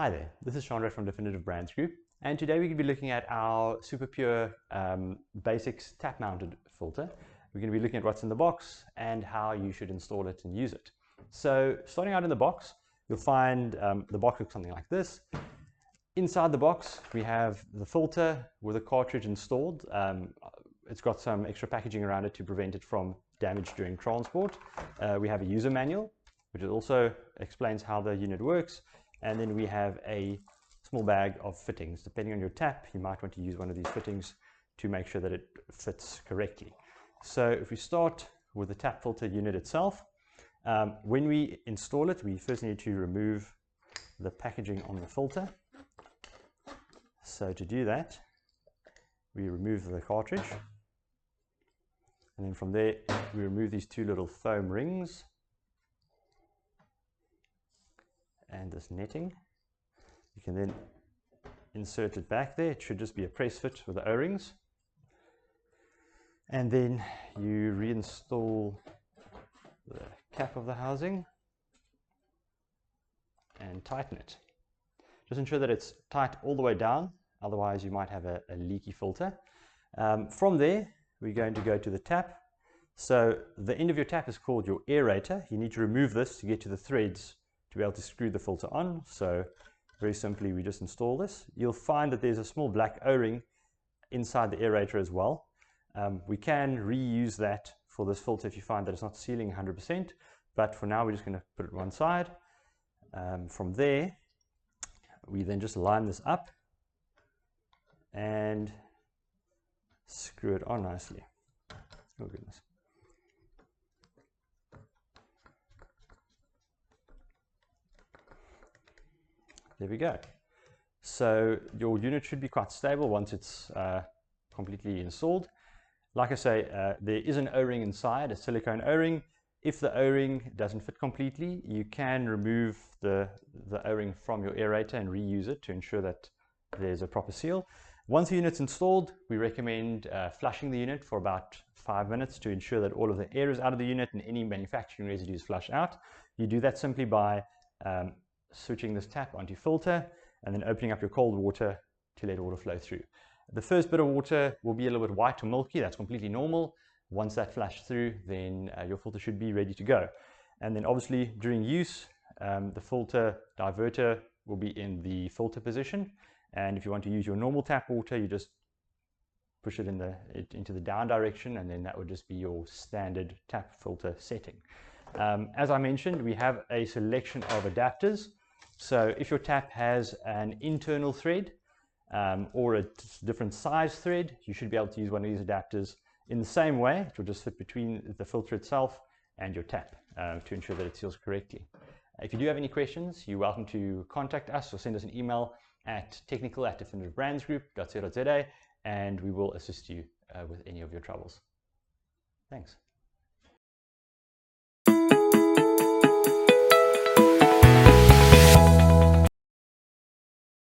Hi there, this is Chandra from Definitive Brands Group, and today we're going to be looking at our SuperPure Basics tap-mounted filter. We're going to be looking at what's in the box and how you should install it and use it. So starting out in the box, you'll find the box looks something like this. Inside the box we have the filter with a cartridge installed. It's got some extra packaging around it to prevent it from damage during transport. We have a user manual, which also explains how the unit works. And then we have a small bag of fittings. Depending on your tap, you might want to use one of these fittings to make sure that it fits correctly. So if we start with the tap filter unit itself, when we install it, we first need to remove the packaging on the filter. So to do that, we remove the cartridge. And then from there, we remove these two little foam rings and this netting. You can then insert it back there. It should just be a press fit with the O-rings. And then you reinstall the cap of the housing and tighten it. Just ensure that it's tight all the way down, otherwise you might have a leaky filter. From there, we're going to go to the tap. So the end of your tap is called your aerator. You need to remove this to get to the threads to be able to screw the filter on. So very simply, we just install this. You'll find that there's a small black O-ring inside the aerator as well. We can reuse that for this filter if you find that it's not sealing 100%, but for now we're just going to put it one side. From there, we then just line this up and screw it on nicely. Oh goodness. There we go. So your unit should be quite stable once it's completely installed. Like I say, there is an O-ring inside, a silicone O-ring. If the O-ring doesn't fit completely, you can remove the O-ring from your aerator and reuse it to ensure that there's a proper seal. Once the unit's installed, we recommend flushing the unit for about 5 minutes to ensure that all of the air is out of the unit and any manufacturing residues flush out. You do that simply by switching this tap onto filter and then opening up your cold water to let water flow through. The first bit of water will be a little bit white or milky. That's completely normal. Once that flashes through, then your filter should be ready to go. And then obviously during use, the filter diverter will be in the filter position. And if you want to use your normal tap water, you just push it into the down direction, and then that would just be your standard tap filter setting. As I mentioned, we have a selection of adapters. So if your tap has an internal thread or a different size thread, you should be able to use one of these adapters in the same way. It will just fit between the filter itself and your tap to ensure that it seals correctly. If you do have any questions, you're welcome to contact us or send us an email at technical@definitivebrandgroup.co.za, and we will assist you with any of your troubles. Thanks.